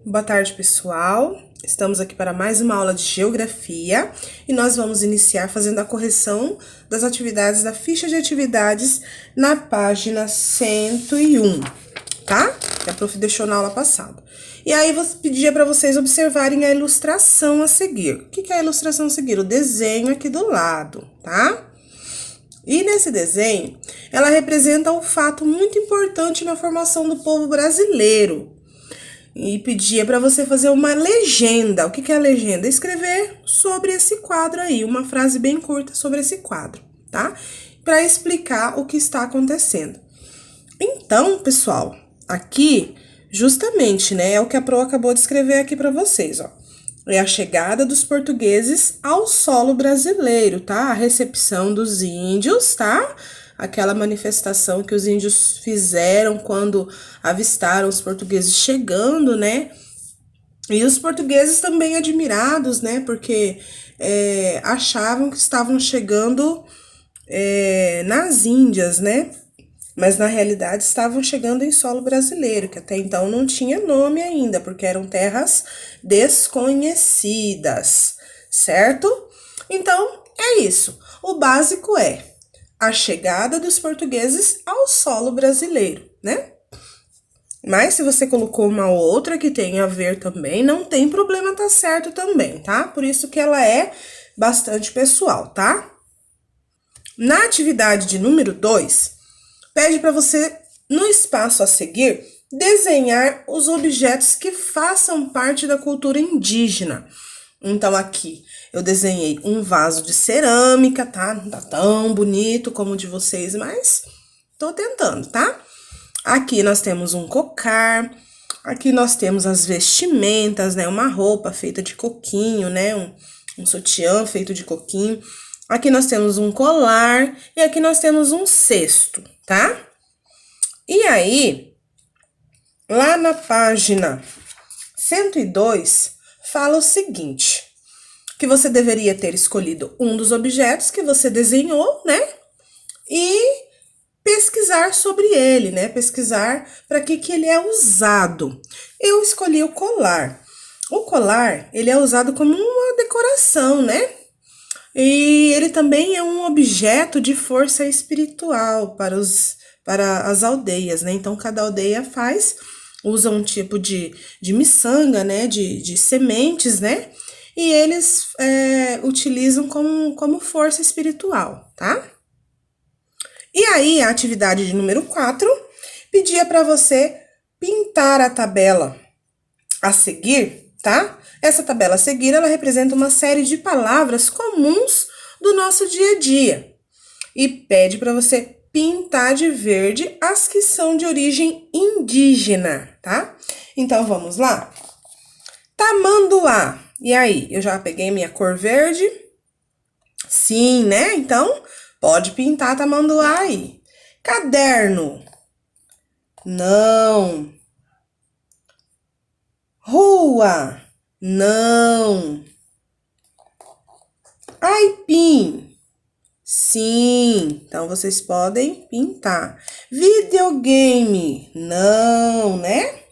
Boa tarde, pessoal. Estamos aqui para mais uma aula de geografia e nós vamos iniciar fazendo a correção das atividades da ficha de atividades na página 101, tá? Que a prof deixou na aula passada. E aí, vou pedir para vocês observarem a ilustração a seguir. O que é a ilustração a seguir? O desenho aqui do lado, tá? E nesse desenho, ela representa um fato muito importante na formação do povo brasileiro. E pedia para você fazer uma legenda. O que é a legenda? Escrever sobre esse quadro aí, uma frase bem curta sobre esse quadro, tá? Para explicar o que está acontecendo. Então, pessoal, aqui, justamente, né, é o que a Pro acabou de escrever aqui para vocês, ó. É a chegada dos portugueses ao solo brasileiro, tá? A recepção dos índios, tá? Aquela manifestação que os índios fizeram quando avistaram os portugueses chegando, né? E os portugueses também admirados, né? Porque achavam que estavam chegando nas Índias, né? Mas na realidade estavam chegando em solo brasileiro, que até então não tinha nome ainda, porque eram terras desconhecidas, certo? Então, é isso. O básico é a chegada dos portugueses ao solo brasileiro, né? Mas se você colocou uma outra que tem a ver também, não tem problema, tá certo também, tá? Por isso que ela é bastante pessoal, tá? Na atividade de número 2, pede para você, no espaço a seguir, desenhar os objetos que façam parte da cultura indígena. Então, aqui eu desenhei um vaso de cerâmica, tá? Não tá tão bonito como o de vocês, mas tô tentando, tá? Aqui nós temos um cocar, aqui nós temos as vestimentas, né? Uma roupa feita de coquinho, né? Um sutiã feito de coquinho. Aqui nós temos um colar e aqui nós temos um cesto, tá? E aí, lá na página 102, fala o seguinte, que você deveria ter escolhido um dos objetos que você desenhou, né? E pesquisar sobre ele, né? Pesquisar para que ele é usado. Eu escolhi o colar. O colar, ele é usado como uma decoração, né? E ele também é um objeto de força espiritual para as aldeias, né? Então, cada aldeia usa um tipo de miçanga, né? De sementes, né? E eles utilizam como força espiritual, tá? E aí, a atividade de número 4 pedia para você pintar a tabela a seguir, tá? Essa tabela a seguir, ela representa uma série de palavras comuns do nosso dia a dia. E pede para você pintar de verde as que são de origem indígena, tá? Então, vamos lá? Tamanduá. E aí, eu já peguei minha cor verde? Sim, né? Então, pode pintar tamanduá aí. Caderno. Não. Rua. Não. Aipim. Sim. Então, vocês podem pintar. Videogame. Não, né?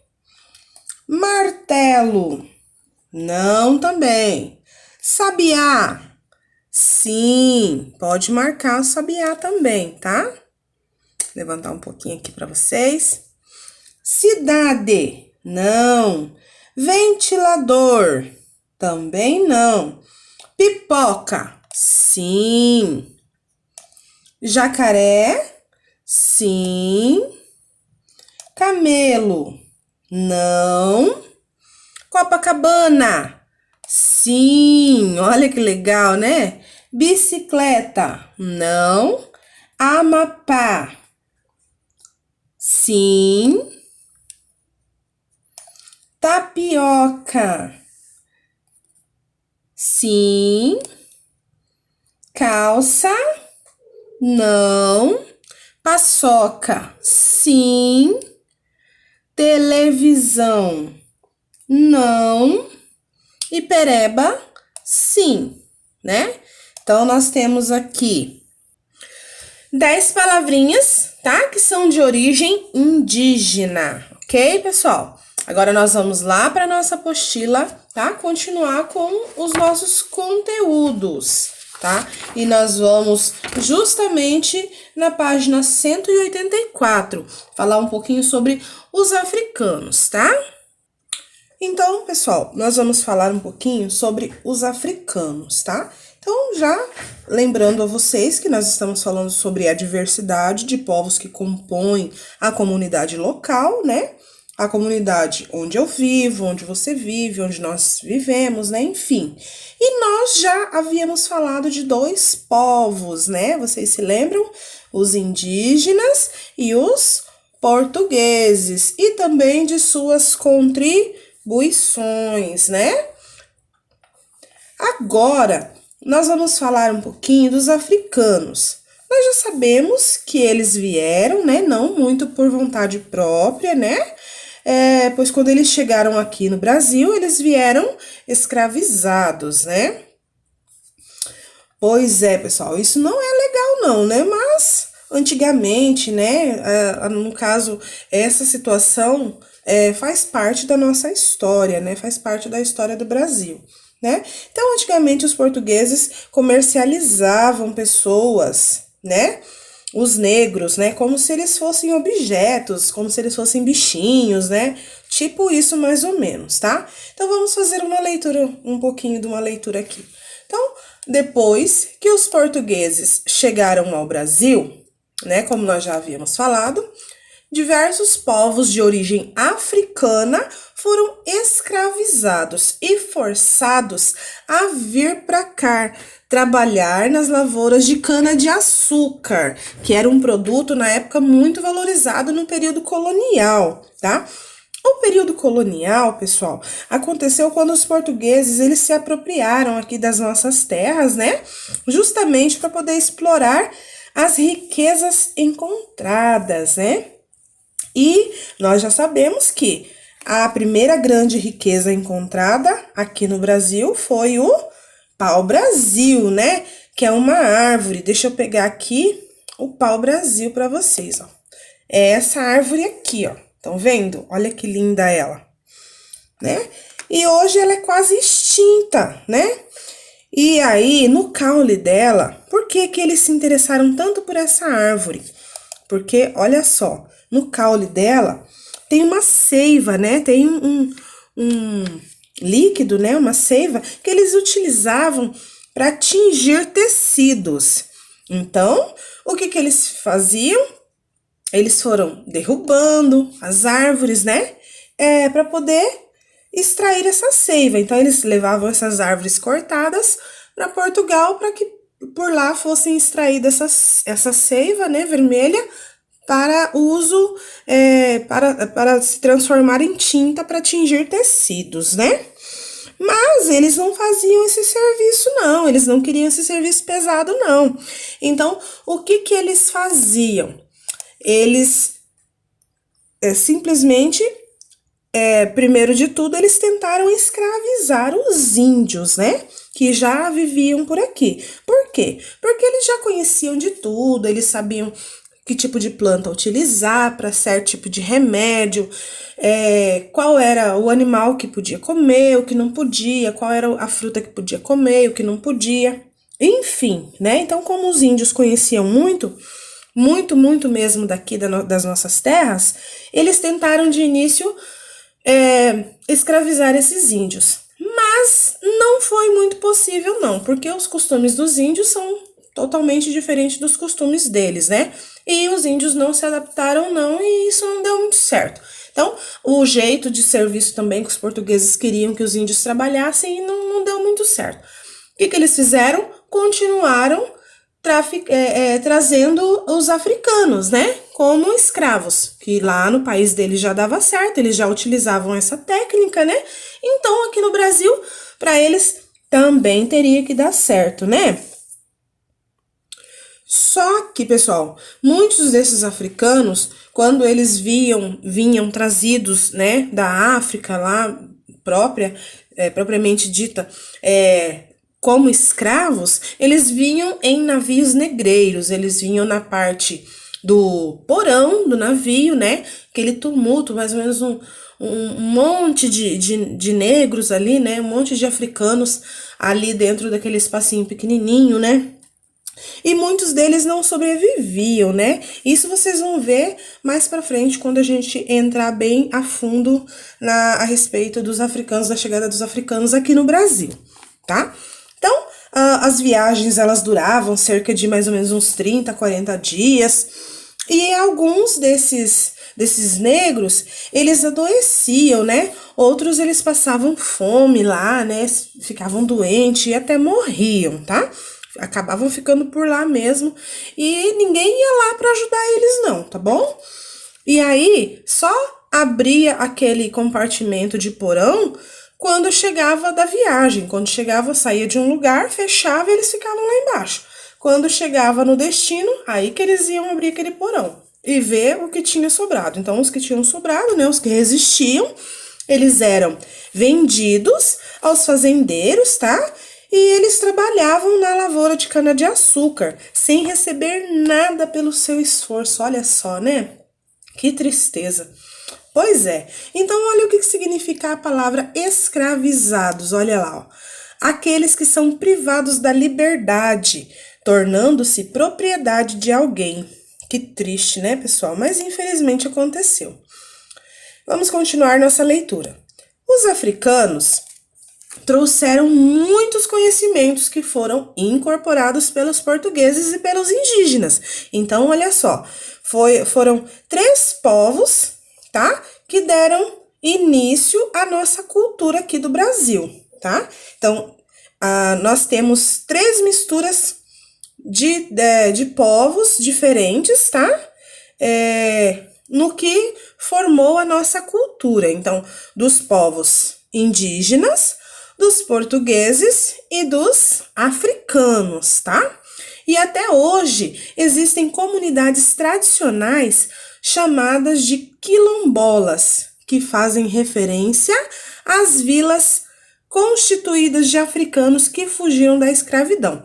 Martelo. Não também. Sabiá. Sim, pode marcar o sabiá também, tá? Levantar um pouquinho aqui para vocês. Cidade, não. Ventilador, também não. Pipoca, sim. Jacaré, sim. Camelo, não. Copacabana, sim. Olha que legal, né? Bicicleta, não. Amapá, sim. Tapioca, sim. Calça, não. Paçoca, sim. Televisão, não. E pereba, sim, né? Então, nós temos aqui 10 palavrinhas, tá? Que são de origem indígena, ok, pessoal? Agora nós vamos lá para nossa apostila, tá? Continuar com os nossos conteúdos, tá? E nós vamos justamente na página 184, falar um pouquinho sobre os africanos, tá? Então, pessoal, nós vamos falar um pouquinho sobre os africanos, tá? Então, já lembrando a vocês que nós estamos falando sobre a diversidade de povos que compõem a comunidade local, né? A comunidade onde eu vivo, onde você vive, onde nós vivemos, né? Enfim. E nós já havíamos falado de dois povos, né? Vocês se lembram? Os indígenas e os portugueses. E também de suas contribuições, né? Agora, nós vamos falar um pouquinho dos africanos. Nós já sabemos que eles vieram, né? Não muito por vontade própria, né? Pois quando eles chegaram aqui no Brasil, eles vieram escravizados, né? Pois é, pessoal, isso não é legal não, né? Mas antigamente, né? No caso, essa situação faz parte da nossa história, né? Faz parte da história do Brasil, né? Então, antigamente, os portugueses comercializavam pessoas, né? Os negros, né? Como se eles fossem objetos, como se eles fossem bichinhos, né? Tipo isso mais ou menos, tá? Então, vamos fazer uma leitura, um pouquinho de uma leitura aqui. Então, depois que os portugueses chegaram ao Brasil, né? Como nós já havíamos falado, diversos povos de origem africana foram escravizados e forçados a vir para cá, trabalhar nas lavouras de cana-de-açúcar, que era um produto na época muito valorizado no período colonial, tá? O período colonial, pessoal, aconteceu quando os portugueses eles se apropriaram aqui das nossas terras, né? Justamente para poder explorar as riquezas encontradas, né? E nós já sabemos que a primeira grande riqueza encontrada aqui no Brasil foi o pau-brasil, né? Que é uma árvore. Deixa eu pegar aqui o pau-brasil para vocês, ó. É essa árvore aqui, ó. Estão vendo? Olha que linda ela, né? E hoje ela é quase extinta, né? E aí, no caule dela, por que que eles se interessaram tanto por essa árvore? Porque, olha só, no caule dela tem uma seiva, né? Tem um líquido, né? Uma seiva que eles utilizavam para tingir tecidos. Então, o que que eles faziam? Eles foram derrubando as árvores, né? Para poder extrair essa seiva. Então, eles levavam essas árvores cortadas para Portugal para que por lá fossem extraídas essa seiva, né? Vermelha, para uso, para se transformar em tinta para tingir tecidos, né? Mas eles não faziam esse serviço, não. Eles não queriam esse serviço pesado, não. Então, o que que eles faziam? Eles simplesmente, primeiro de tudo, eles tentaram escravizar os índios, né? Que já viviam por aqui. Por quê? Porque eles já conheciam de tudo, eles sabiam que tipo de planta utilizar para certo tipo de remédio, qual era o animal que podia comer, o que não podia, qual era a fruta que podia comer, o que não podia, enfim, né? Então, como os índios conheciam muito mesmo daqui das nossas terras, eles tentaram de início escravizar esses índios. Mas não foi muito possível, não, porque os costumes dos índios são totalmente diferentes dos costumes deles, né? E os índios não se adaptaram, não, e isso não deu muito certo. Então, o jeito de serviço também que os portugueses queriam que os índios trabalhassem não deu muito certo. O que que eles fizeram? Continuaram trazendo os africanos, né? Como escravos, que lá no país deles já dava certo, eles já utilizavam essa técnica, né? Então, aqui no Brasil, para eles também teria que dar certo, né? Só que, pessoal, muitos desses africanos, quando eles vinham trazidos, né, da África lá propriamente dita, como escravos, eles vinham em navios negreiros, eles vinham na parte do porão do navio, né, aquele tumulto, mais ou menos um monte de negros ali, né? Um monte de africanos ali dentro daquele espacinho pequenininho, né? E muitos deles não sobreviviam, né? Isso vocês vão ver mais pra frente quando a gente entrar bem a fundo a respeito dos africanos, da chegada dos africanos aqui no Brasil, tá? Então, as viagens elas duravam cerca de mais ou menos uns 30, 40 dias. E alguns desses negros, eles adoeciam, né? Outros eles passavam fome lá, né? Ficavam doentes e até morriam, tá? Acabavam ficando por lá mesmo e ninguém ia lá para ajudar eles não, tá bom? E aí só abria aquele compartimento de porão quando chegava da viagem, quando chegava, saía de um lugar, fechava e eles ficavam lá embaixo. Quando chegava no destino, aí que eles iam abrir aquele porão e ver o que tinha sobrado. Então, os que tinham sobrado, né, os que resistiam, eles eram vendidos aos fazendeiros, tá? E eles trabalhavam na lavoura de cana-de-açúcar, sem receber nada pelo seu esforço. Olha só, né? Que tristeza. Pois é. Então, olha o que significa a palavra escravizados. Olha lá, ó. Aqueles que são privados da liberdade, tornando-se propriedade de alguém. Que triste, né, pessoal? Mas infelizmente aconteceu. Vamos continuar nossa leitura. Os africanos trouxeram muitos conhecimentos que foram incorporados pelos portugueses e pelos indígenas. Então, olha só, foram 3 povos, tá? Que deram início à nossa cultura aqui do Brasil, tá? Então, nós temos 3 misturas de povos diferentes, tá? No que formou a nossa cultura. Então, dos povos indígenas, dos portugueses e dos africanos, tá? E até hoje existem comunidades tradicionais chamadas de quilombolas, que fazem referência às vilas constituídas de africanos que fugiram da escravidão.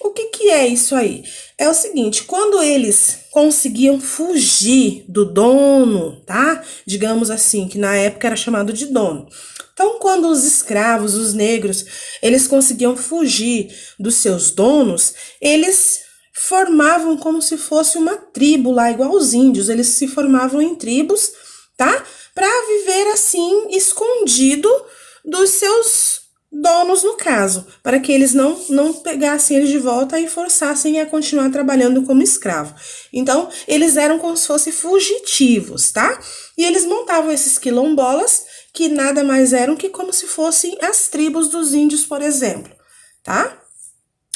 O que é isso aí? É o seguinte, quando eles conseguiam fugir do dono, tá? Digamos assim, que na época era chamado de dono. Então, quando os escravos, os negros, eles conseguiam fugir dos seus donos, eles formavam como se fosse uma tribo lá, igual os índios, eles se formavam em tribos, tá? Para viver assim, escondido dos seus donos, no caso, para que eles não pegassem eles de volta e forçassem a continuar trabalhando como escravo. Então, eles eram como se fossem fugitivos, tá? E eles montavam esses quilombolas, que nada mais eram que como se fossem as tribos dos índios, por exemplo, tá?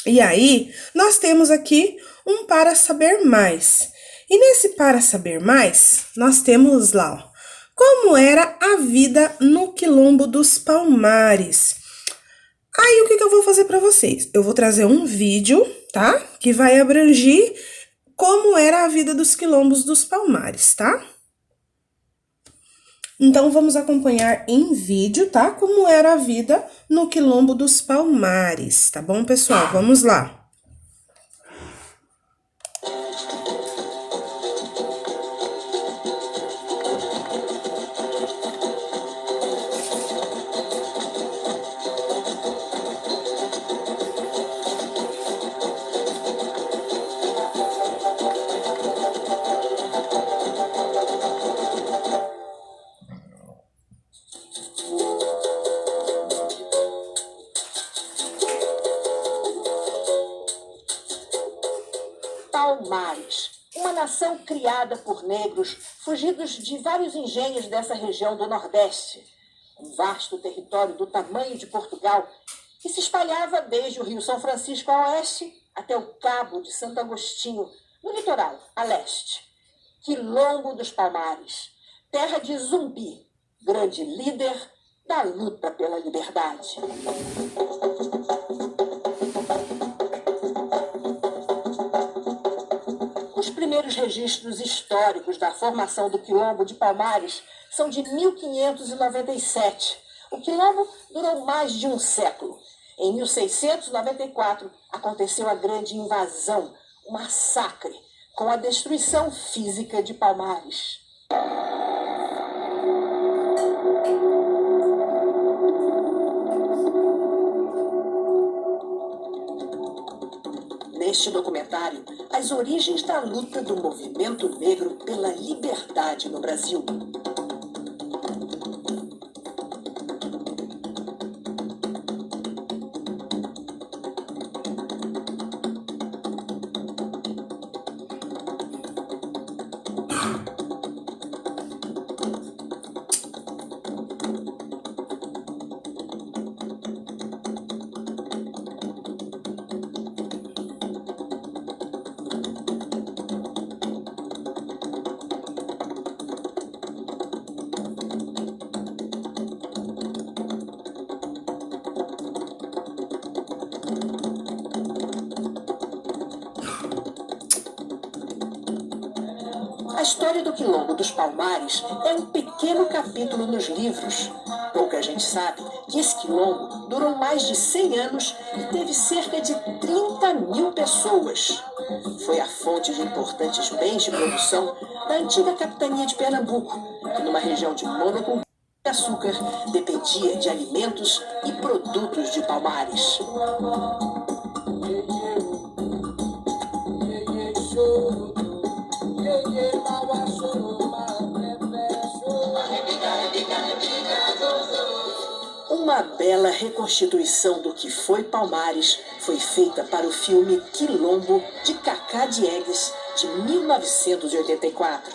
E aí, nós temos aqui um para saber mais. E nesse para saber mais, nós temos lá, ó, como era a vida no Quilombo dos Palmares. Aí, o que eu vou fazer para vocês? Eu vou trazer um vídeo, tá? Que vai abranger como era a vida dos quilombos dos Palmares, tá? Então, vamos acompanhar em vídeo, tá? Como era a vida no Quilombo dos Palmares, tá bom, pessoal? Vamos lá. Palmares, uma nação criada por negros fugidos de vários engenhos dessa região do Nordeste. Um vasto território do tamanho de Portugal que se espalhava desde o Rio São Francisco a oeste até o Cabo de Santo Agostinho, no litoral, a leste. Quilombo dos Palmares, terra de Zumbi, grande líder da luta pela liberdade. Os primeiros registros históricos da formação do Quilombo de Palmares são de 1597. O Quilombo durou mais de um século. Em 1694, aconteceu a grande invasão, um massacre, com a destruição física de Palmares. neste documentário as origens da luta do movimento negro pela liberdade no Brasil. A história do Quilombo dos Palmares é um pequeno capítulo nos livros. Pouca gente sabe que esse quilombo durou mais de 100 anos e teve cerca de 30 mil pessoas. Foi a fonte de importantes bens de produção da antiga capitania de Pernambuco, que numa região de monocultura de açúcar dependia de alimentos e produtos de Palmares. Uma bela reconstituição do que foi Palmares foi feita para o filme Quilombo, de Cacá Diegues, de 1984.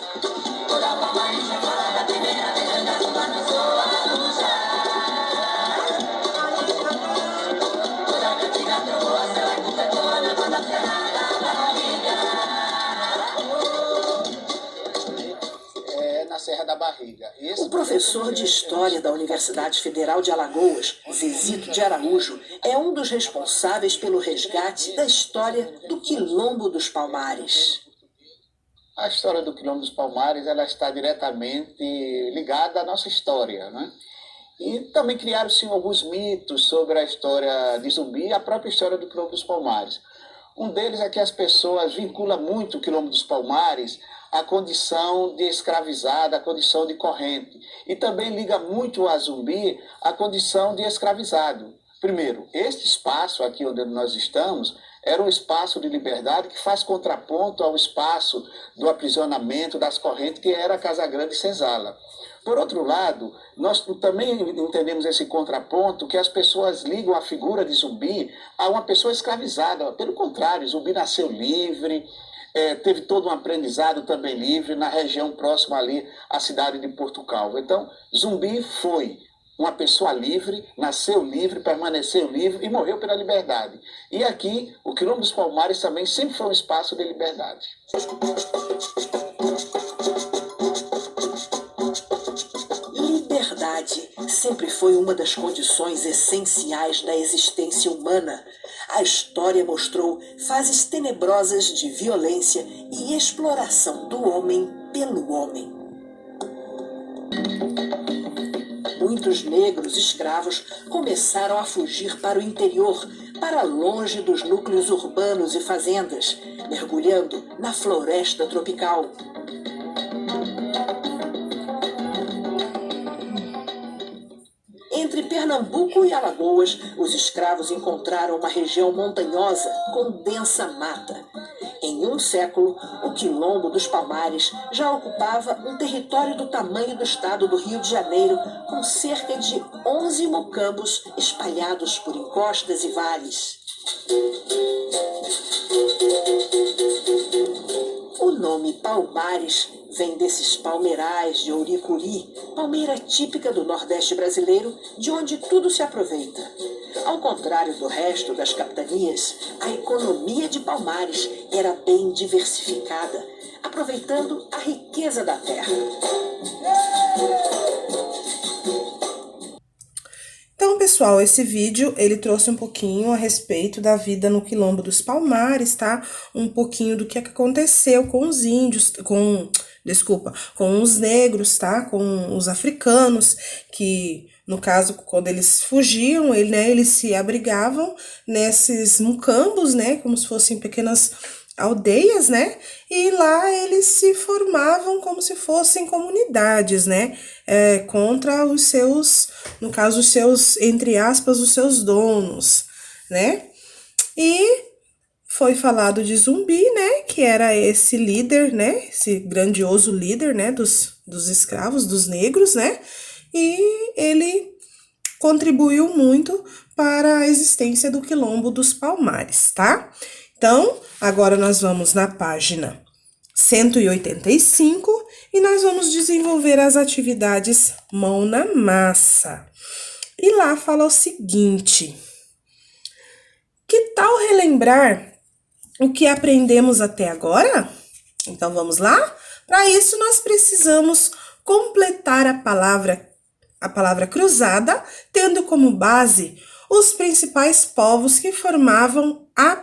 Na Serra da Barriga. O professor de História da Universidade Federal de Alagoas, Zezito de Araújo, é um dos responsáveis pelo resgate da história do Quilombo dos Palmares. A história do Quilombo dos Palmares, ela está diretamente ligada à nossa história, né? E também criaram-se alguns mitos sobre a história de Zumbi e a própria história do Quilombo dos Palmares. Um deles é que as pessoas vinculam muito o Quilombo dos Palmares à condição de escravizada, à condição de corrente. E também liga muito a Zumbi à condição de escravizado. Primeiro, este espaço aqui onde nós estamos era um espaço de liberdade que faz contraponto ao espaço do aprisionamento das correntes, que era a Casa Grande e Senzala. Por outro lado, nós também entendemos esse contraponto que as pessoas ligam a figura de Zumbi a uma pessoa escravizada. Pelo contrário, Zumbi nasceu livre, teve todo um aprendizado também livre na região próxima ali à cidade de Porto Calvo. Então, Zumbi foi uma pessoa livre, nasceu livre, permaneceu livre e morreu pela liberdade. E aqui, o Quilombo dos Palmares também sempre foi um espaço de liberdade. Liberdade sempre foi uma das condições essenciais da existência humana. A história mostrou fases tenebrosas de violência e exploração do homem pelo homem. Muitos negros escravos começaram a fugir para o interior, para longe dos núcleos urbanos e fazendas, mergulhando na floresta tropical. Entre Pernambuco e Alagoas, os escravos encontraram uma região montanhosa com densa mata. Em um século, o Quilombo dos Palmares já ocupava um território do tamanho do estado do Rio de Janeiro, com cerca de 11 mocambos espalhados por encostas e vales. O nome Palmares vem desses palmeirais de ouricuri, palmeira típica do Nordeste brasileiro, de onde tudo se aproveita. Ao contrário do resto das capitanias, a economia de Palmares era bem diversificada, aproveitando a riqueza da terra. Então, pessoal, esse vídeo, ele trouxe um pouquinho a respeito da vida no Quilombo dos Palmares, tá? Um pouquinho do que aconteceu com os índios, com os negros, tá? Com os africanos, que, no caso, quando eles fugiam, eles se abrigavam nesses mucambos, né? Como se fossem pequenas aldeias, né? E lá eles se formavam como se fossem comunidades, né? Contra os seus, no caso, os seus, entre aspas, os seus donos, né? E foi falado de Zumbi, né, que era esse líder, né, esse grandioso líder, né, dos escravos, dos negros, né, e ele contribuiu muito para a existência do Quilombo dos Palmares, tá? Então, agora nós vamos na página 185 e nós vamos desenvolver as atividades mão na massa. E lá fala o seguinte: que tal relembrar o que aprendemos até agora? Então vamos lá? Para isso nós precisamos completar a palavra cruzada, tendo como base os principais povos que formaram a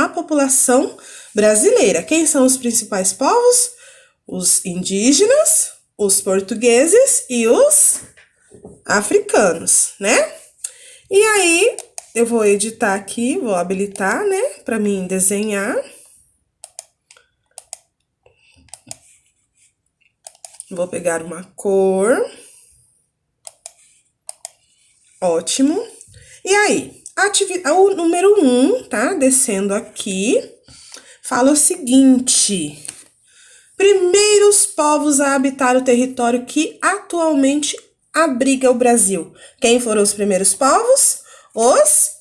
população brasileira. Quem são os principais povos? Os indígenas, os portugueses e os africanos, né? E aí, eu vou editar aqui, vou habilitar, né, para mim desenhar. Vou pegar uma cor. Ótimo. E aí, o número 1, tá? Descendo aqui, fala o seguinte: primeiros povos a habitar o território que atualmente abriga o Brasil. Quem foram os primeiros povos? Os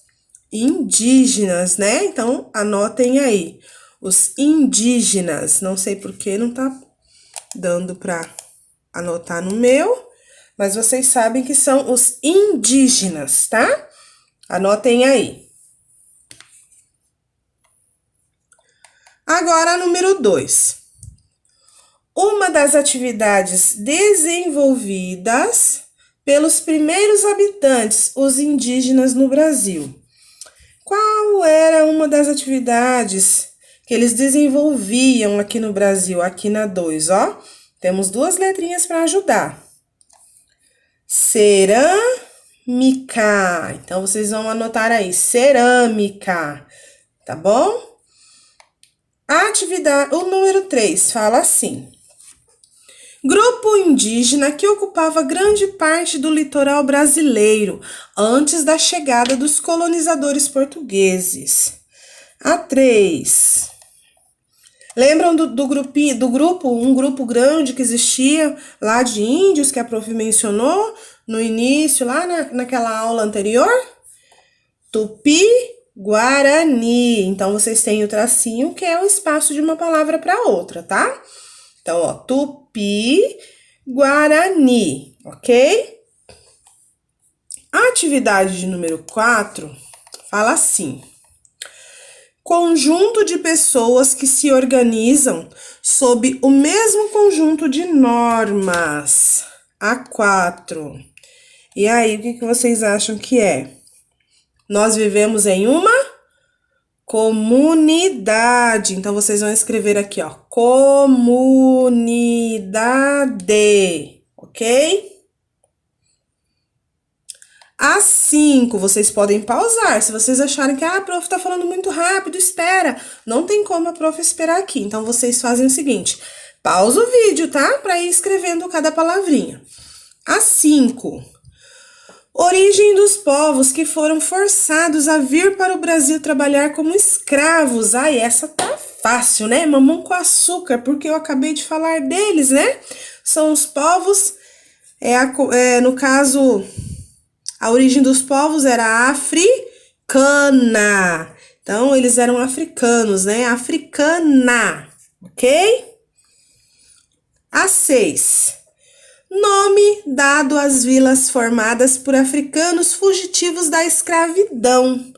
indígenas, né? Então, anotem aí. Os indígenas. Não sei por que não tá dando para anotar no meu, mas vocês sabem que são os indígenas, tá? Anotem aí. Agora, número 2. Uma das atividades desenvolvidas pelos primeiros habitantes, os indígenas no Brasil. Qual era uma das atividades que eles desenvolviam aqui no Brasil? Aqui na 2, ó. Temos 2 letrinhas para ajudar. Cerâmica. Então, vocês vão anotar aí, cerâmica, tá bom? A atividade, o número 3 fala assim: grupo indígena que ocupava grande parte do litoral brasileiro antes da chegada dos colonizadores portugueses. A 3. Lembram do grupo, um grupo grande que existia lá de índios que a prof mencionou no início, lá naquela aula anterior? Tupi-Guarani. Então, vocês têm o tracinho, que é o espaço de uma palavra para outra, tá? Então, ó, Tupi-Guarani, ok? A atividade de número 4 fala assim: conjunto de pessoas que se organizam sob o mesmo conjunto de normas. A 4. E aí, o que vocês acham que é? Nós vivemos em uma comunidade. Então, vocês vão escrever aqui, ó, comunidade, ok? A 5, vocês podem pausar. Se vocês acharem que a prof tá falando muito rápido, espera. Não tem como a prof esperar aqui. Então, vocês fazem o seguinte: pausa o vídeo, tá? Para ir escrevendo cada palavrinha. A 5. Origem dos povos que foram forçados a vir para o Brasil trabalhar como escravos. Ai, essa tá fácil, né? Mamão com açúcar, porque eu acabei de falar deles, né? São os povos, no caso, a origem dos povos era africana. Então, eles eram africanos, né? Africana, ok? A 6. Nome dado às vilas formadas por africanos fugitivos da escravidão.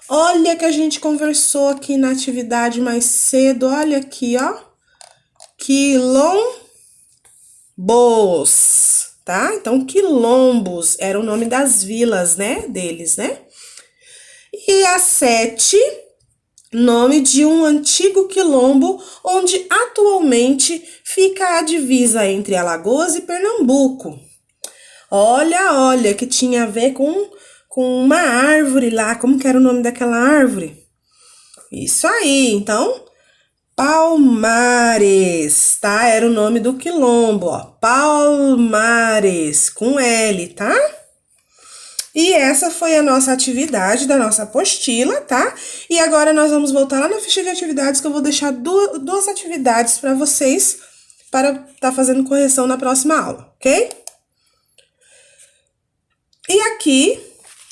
Olha que a gente conversou aqui na atividade mais cedo. Olha aqui, ó. Quilombos, tá? Então, quilombos era o nome das vilas, né? Deles, né? E a 7, nome de um antigo quilombo, onde atualmente fica a divisa entre Alagoas e Pernambuco. Olha, que tinha a ver com uma árvore lá. Como que era o nome daquela árvore? Isso aí, então, Palmares, tá? Era o nome do quilombo, ó. Palmares, com L, tá? E essa foi a nossa atividade da nossa apostila, tá? E agora nós vamos voltar lá na ficha de atividades, que eu vou deixar duas atividades para vocês, para estar fazendo correção na próxima aula, ok? E aqui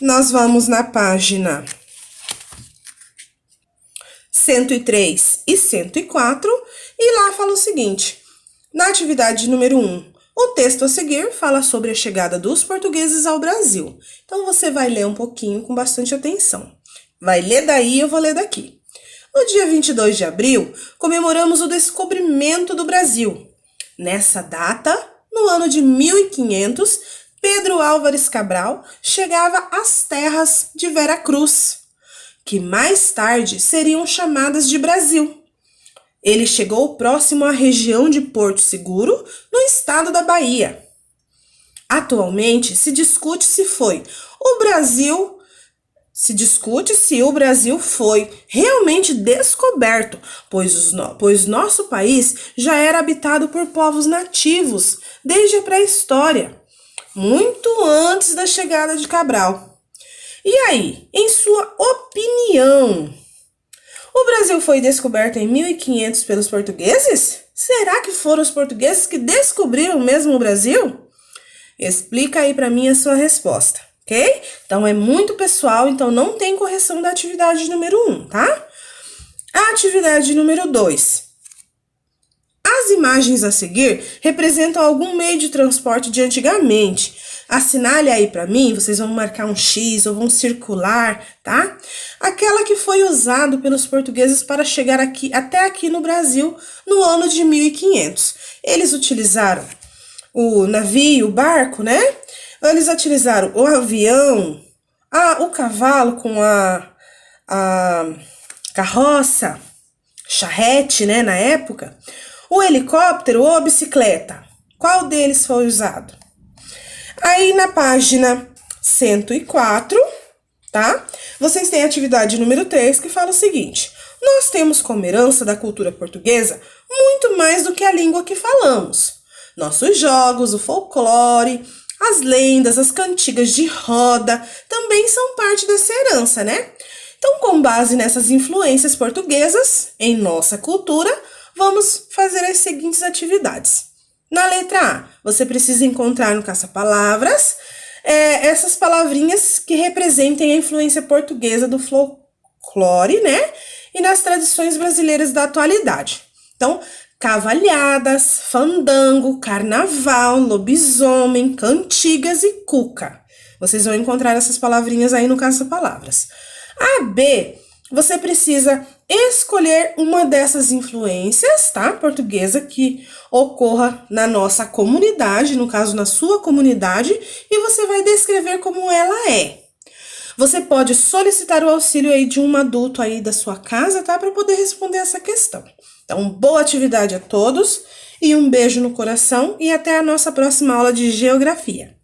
nós vamos na página 103 e 104, e lá fala o seguinte: na atividade número 1, o texto a seguir fala sobre a chegada dos portugueses ao Brasil. Então, você vai ler um pouquinho com bastante atenção. Vai ler daí, eu vou ler daqui. No dia 22 de abril, comemoramos o descobrimento do Brasil. Nessa data, no ano de 1500, Pedro Álvares Cabral chegava às terras de Veracruz, que mais tarde seriam chamadas de Brasil. Ele chegou próximo à região de Porto Seguro, no estado da Bahia. Atualmente, se discute se o Brasil foi realmente descoberto, pois nosso país já era habitado por povos nativos desde a pré-história, muito antes da chegada de Cabral. E aí, em sua opinião, o Brasil foi descoberto em 1500 pelos portugueses? Será que foram os portugueses que descobriram mesmo o Brasil? Explica aí para mim a sua resposta, ok? Então, é muito pessoal, então não tem correção da atividade número 1, tá? A atividade número 2. As imagens a seguir representam algum meio de transporte de antigamente. Assinale aí para mim, vocês vão marcar um X ou vão circular, tá? Aquela que foi usado pelos portugueses para chegar até aqui no Brasil no ano de 1500. Eles utilizaram o navio, o barco, né? Eles utilizaram o avião, o cavalo com a carroça, charrete, né, na época, o helicóptero ou a bicicleta. Qual deles foi usado? Aí na página 104, tá? Vocês têm a atividade número 3, que fala o seguinte: nós temos como herança da cultura portuguesa muito mais do que a língua que falamos. Nossos jogos, o folclore, as lendas, as cantigas de roda também são parte dessa herança, né? Então, com base nessas influências portuguesas em nossa cultura, vamos fazer as seguintes atividades. Na letra A, você precisa encontrar no caça-palavras essas palavrinhas que representem a influência portuguesa do folclore, né? E nas tradições brasileiras da atualidade. Então, cavalhadas, fandango, carnaval, lobisomem, cantigas e cuca. Vocês vão encontrar essas palavrinhas aí no caça-palavras. A B, você precisa escolher uma dessas influências, tá? Portuguesa que ocorra na nossa comunidade, no caso na sua comunidade, e você vai descrever como ela é. Você pode solicitar o auxílio aí de um adulto aí da sua casa, tá? Para poder responder essa questão. Então, boa atividade a todos e um beijo no coração e até a nossa próxima aula de geografia.